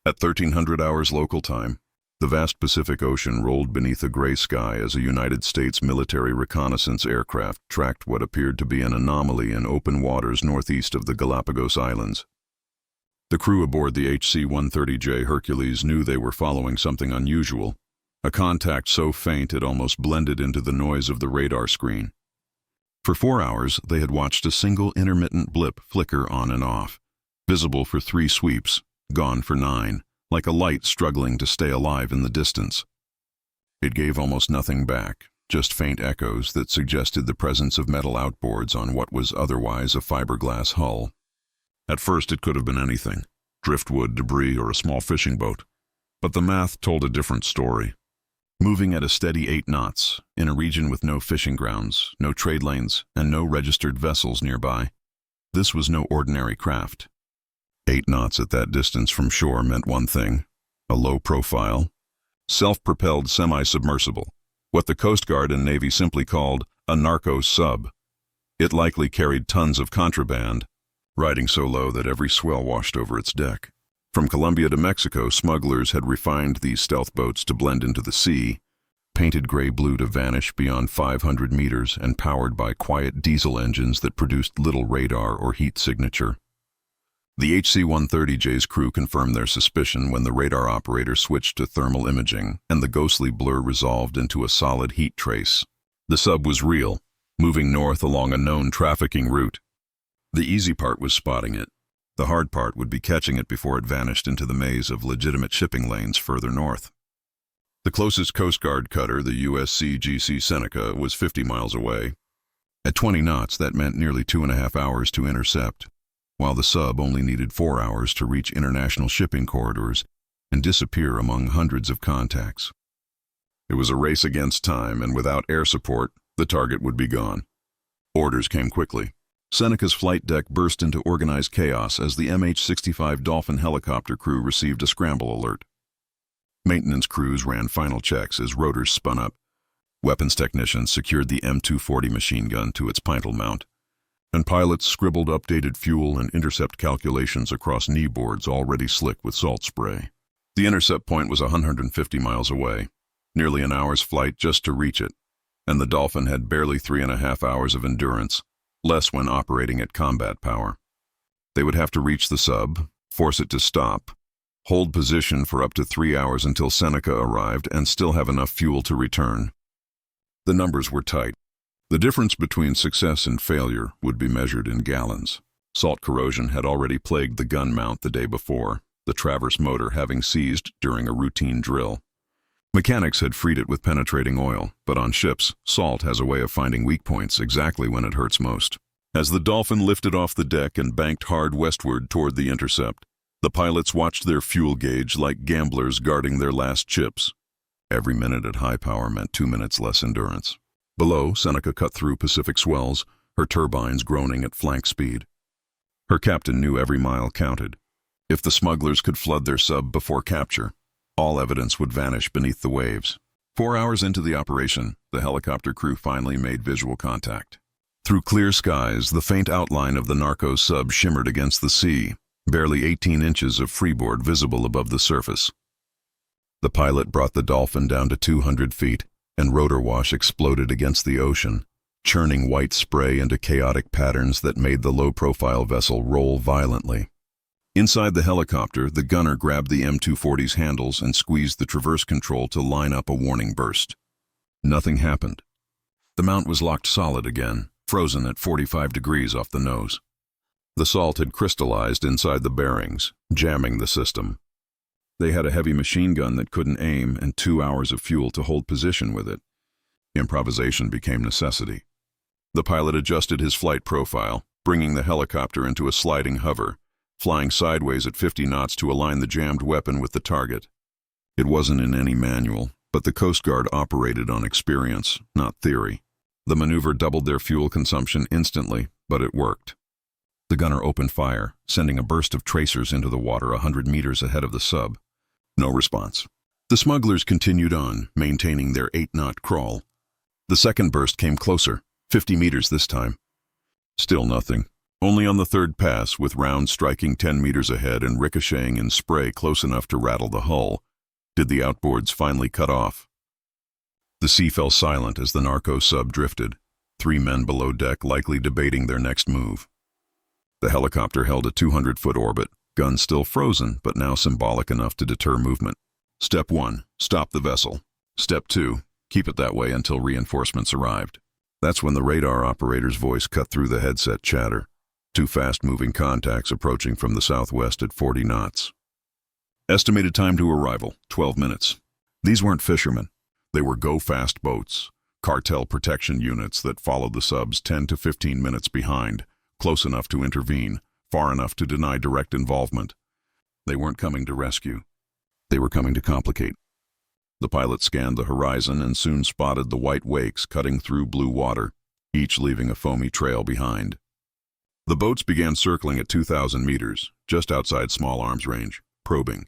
At 1300 hours local time, the vast Pacific Ocean rolled beneath a gray sky as a United States military reconnaissance aircraft tracked what appeared to be an anomaly in open waters northeast of the Galapagos Islands. The crew aboard the HC-130J Hercules knew they were following something unusual, a contact so faint it almost blended into the noise of the radar screen. For 4 hours, they had watched a single intermittent blip flicker on and off, visible for 3 sweeps, gone for 9, like a light struggling to stay alive in the distance. It gave almost nothing back, just faint echoes that suggested the presence of metal outboards on what was otherwise a fiberglass hull. At first it could have been anything, driftwood, debris, or a small fishing boat. But the math told a different story. Moving at a steady 8 knots, in a region with no fishing grounds, no trade lanes, and no registered vessels nearby, this was no ordinary craft. 8 knots at that distance from shore meant one thing: a low-profile, self-propelled semi-submersible, what the Coast Guard and Navy simply called a narco sub. It likely carried tons of contraband, riding so low that every swell washed over its deck. From Colombia to Mexico, smugglers had refined these stealth boats to blend into the sea, painted gray-blue to vanish beyond 500 meters and powered by quiet diesel engines that produced little radar or heat signature. The HC-130J's crew confirmed their suspicion when the radar operator switched to thermal imaging and the ghostly blur resolved into a solid heat trace. The sub was real, moving north along a known trafficking route. The easy part was spotting it. The hard part would be catching it before it vanished into the maze of legitimate shipping lanes further north. The closest Coast Guard cutter, the USCGC Seneca, was 50 miles away. At 20 knots, that meant nearly 2.5 hours to intercept, while the sub only needed 4 hours to reach international shipping corridors and disappear among hundreds of contacts. It was a race against time, and without air support, the target would be gone. Orders came quickly. Seneca's flight deck burst into organized chaos as the MH-65 Dolphin helicopter crew received a scramble alert. Maintenance crews ran final checks as rotors spun up. Weapons technicians secured the M240 machine gun to its pintle mount, and pilots scribbled updated fuel and intercept calculations across knee boards already slick with salt spray. The intercept point was 150 miles away, nearly an hour's flight just to reach it, and the Dolphin had barely 3.5 hours of endurance, less when operating at combat power. They would have to reach the sub, force it to stop, hold position for up to 3 hours until Seneca arrived, and still have enough fuel to return. The numbers were tight. The difference between success and failure would be measured in gallons. Salt corrosion had already plagued the gun mount the day before, the traverse motor having seized during a routine drill. Mechanics had freed it with penetrating oil, but on ships, salt has a way of finding weak points exactly when it hurts most. As the Dolphin lifted off the deck and banked hard westward toward the intercept, the pilots watched their fuel gauge like gamblers guarding their last chips. Every minute at high power meant 2 minutes less endurance. Below, Seneca cut through Pacific swells, her turbines groaning at flank speed. Her captain knew every mile counted. If the smugglers could flood their sub before capture, all evidence would vanish beneath the waves. 4 hours into the operation, the helicopter crew finally made visual contact. Through clear skies, the faint outline of the Narco sub shimmered against the sea, barely 18 inches of freeboard visible above the surface. The pilot brought the Dolphin down to 200 feet, and rotor wash exploded against the ocean, churning white spray into chaotic patterns that made the low-profile vessel roll violently. Inside the helicopter, the gunner grabbed the M240's handles and squeezed the traverse control to line up a warning burst. Nothing happened. The mount was locked solid again, frozen at 45 degrees off the nose. The salt had crystallized inside the bearings, jamming the system. They had a heavy machine gun that couldn't aim and 2 hours of fuel to hold position with it. Improvisation became necessity. The pilot adjusted his flight profile, bringing the helicopter into a sliding hover, flying sideways at 50 knots to align the jammed weapon with the target. It wasn't in any manual, but the Coast Guard operated on experience, not theory. The maneuver doubled their fuel consumption instantly, but it worked. The gunner opened fire, sending a burst of tracers into the water 100 meters ahead of the sub. No response. The smugglers continued on, maintaining their 8-knot crawl. The second burst came closer, 50 meters this time. Still nothing. Only on the third pass, with rounds striking 10 meters ahead and ricocheting in spray close enough to rattle the hull, did the outboards finally cut off. The sea fell silent as the Narco sub drifted, 3 men below deck likely debating their next move. The helicopter held a 200-foot orbit, guns still frozen but now symbolic enough to deter movement. Step 1, stop the vessel. Step 2, keep it that way until reinforcements arrived. That's when the radar operator's voice cut through the headset chatter. 2 fast-moving contacts approaching from the southwest at 40 knots. Estimated time to arrival, 12 minutes. These weren't fishermen. They were go-fast boats, cartel protection units that followed the subs 10 to 15 minutes behind, close enough to intervene, far enough to deny direct involvement. They weren't coming to rescue. They were coming to complicate. The pilot scanned the horizon and soon spotted the white wakes cutting through blue water, each leaving a foamy trail behind. The boats began circling at 2,000 meters, just outside small arms range, probing.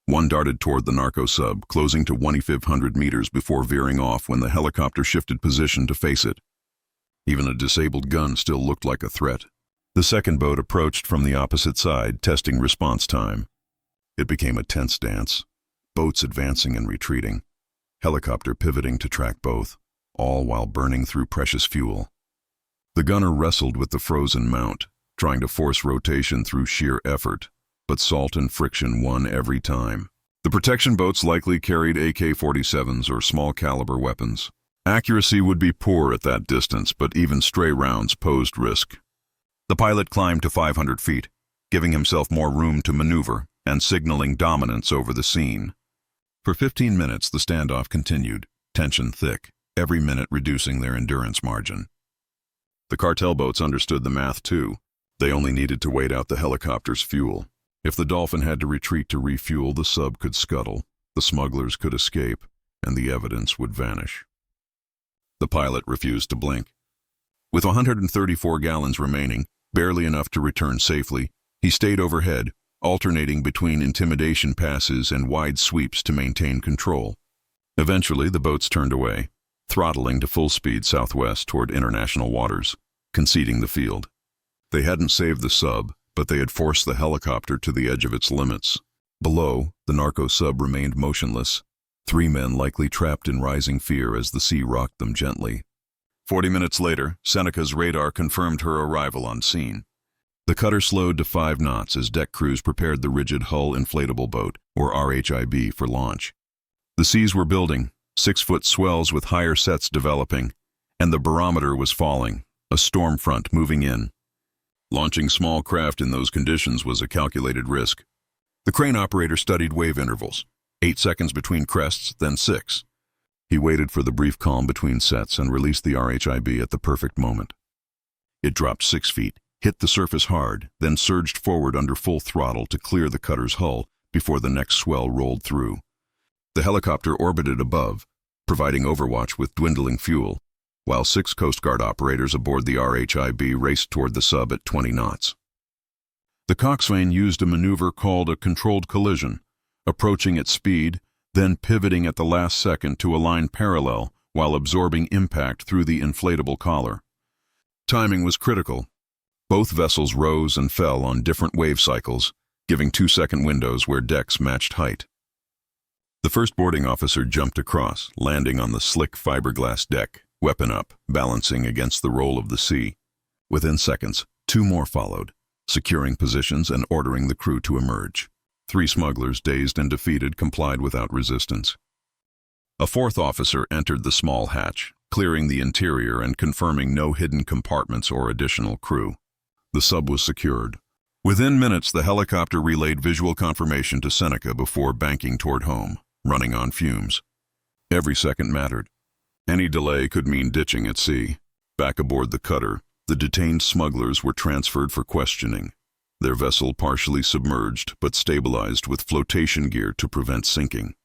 One darted toward the Narco sub, closing to 2,500 meters before veering off when the helicopter shifted position to face it. Even a disabled gun still looked like a threat. The second boat approached from the opposite side, testing response time. It became a tense dance, boats advancing and retreating, helicopter pivoting to track both, all while burning through precious fuel. The gunner wrestled with the frozen mount, trying to force rotation through sheer effort, but salt and friction won every time. The protection boats likely carried AK-47s or small-caliber weapons. Accuracy would be poor at that distance, but even stray rounds posed risk. The pilot climbed to 500 feet, giving himself more room to maneuver and signaling dominance over the scene. For 15 minutes, the standoff continued, tension thick, every minute reducing their endurance margin. The cartel boats understood the math too. They only needed to wait out the helicopter's fuel. If the Dolphin had to retreat to refuel, the sub could scuttle, the smugglers could escape, and the evidence would vanish. The pilot refused to blink. With 134 gallons remaining, barely enough to return safely, he stayed overhead, alternating between intimidation passes and wide sweeps to maintain control. Eventually, the boats turned away, throttling to full speed southwest toward international waters, conceding the field. They hadn't saved the sub, but they had forced the helicopter to the edge of its limits. Below, the Narco sub remained motionless, 3 men likely trapped in rising fear as the sea rocked them gently. 40 minutes later, Seneca's radar confirmed her arrival on scene. The cutter slowed to 5 knots as deck crews prepared the rigid hull inflatable boat, or RHIB, for launch. The seas were building, 6-foot swells with higher sets developing, and the barometer was falling, a storm front moving in. Launching small craft in those conditions was a calculated risk. The crane operator studied wave intervals, 8 seconds between crests, then 6. He waited for the brief calm between sets and released the RHIB at the perfect moment. It dropped 6 feet, hit the surface hard, then surged forward under full throttle to clear the cutter's hull before the next swell rolled through. The helicopter orbited above, providing overwatch with dwindling fuel, while 6 Coast Guard operators aboard the RHIB raced toward the sub at 20 knots. The coxswain used a maneuver called a controlled collision, approaching at speed, then pivoting at the last second to align parallel while absorbing impact through the inflatable collar. Timing was critical. Both vessels rose and fell on different wave cycles, giving 2-second windows where decks matched height. The first boarding officer jumped across, landing on the slick fiberglass deck, weapon up, balancing against the roll of the sea. Within seconds, 2 more followed, securing positions and ordering the crew to emerge. 3 smugglers, dazed and defeated, complied without resistance. A 4th officer entered the small hatch, clearing the interior and confirming no hidden compartments or additional crew. The sub was secured. Within minutes, the helicopter relayed visual confirmation to Seneca before banking toward home, running on fumes. Every second mattered. Any delay could mean ditching at sea. Back aboard the cutter, the detained smugglers were transferred for questioning, their vessel partially submerged but stabilized with flotation gear to prevent sinking.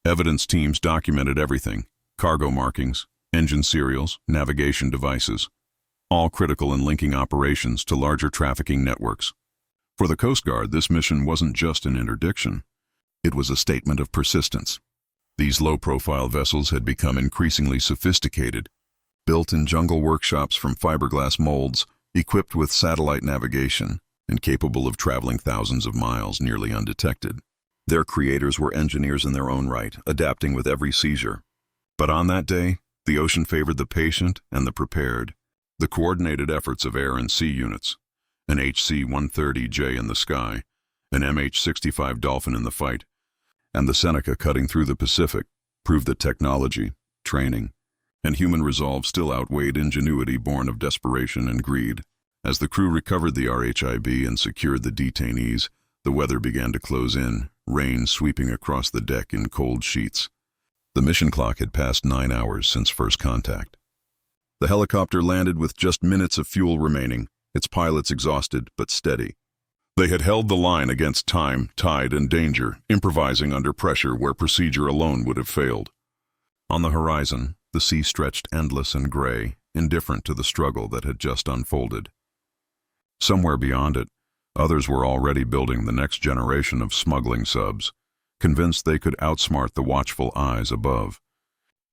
Evidence teams documented everything: cargo markings, engine serials, navigation devices, all critical in linking operations to larger trafficking networks. For the Coast Guard, this mission wasn't just an interdiction. It was a statement of persistence. These low-profile vessels had become increasingly sophisticated, built in jungle workshops from fiberglass molds, equipped with satellite navigation and capable of traveling thousands of miles nearly undetected. Their creators were engineers in their own right, adapting with every seizure. But on that day, the ocean favored the patient and the prepared. The coordinated efforts of air and sea units, an HC-130J in the sky, an MH-65 Dolphin in the fight, and the Seneca cutting through the Pacific, proved that technology, training, and human resolve still outweighed ingenuity born of desperation and greed. As the crew recovered the RHIB and secured the detainees, the weather began to close in, rain sweeping across the deck in cold sheets. The mission clock had passed 9 hours since first contact. The helicopter landed with just minutes of fuel remaining, its pilots exhausted but steady. They had held the line against time, tide, and danger, improvising under pressure where procedure alone would have failed. On the horizon, the sea stretched endless and gray, indifferent to the struggle that had just unfolded. Somewhere beyond it, others were already building the next generation of smuggling subs, convinced they could outsmart the watchful eyes above.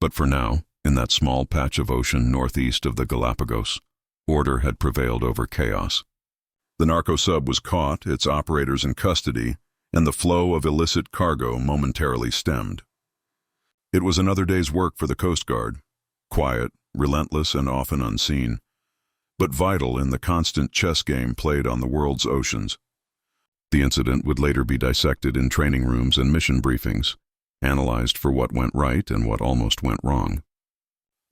But for now, in that small patch of ocean northeast of the Galapagos, order had prevailed over chaos. The narco sub was caught, its operators in custody, and the flow of illicit cargo momentarily stemmed. It was another day's work for the Coast Guard, quiet, relentless, and often unseen, but vital in the constant chess game played on the world's oceans. The incident would later be dissected in training rooms and mission briefings, analyzed for what went right and what almost went wrong.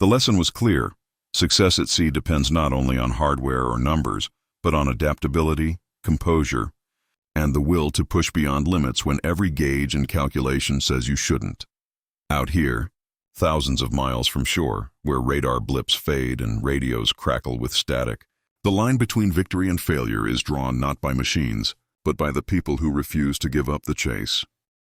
The lesson was clear. Success at sea depends not only on hardware or numbers, but on adaptability, composure, and the will to push beyond limits when every gauge and calculation says you shouldn't. Out here, thousands of miles from shore, where radar blips fade and radios crackle with static, the line between victory and failure is drawn not by machines, but by the people who refuse to give up the chase.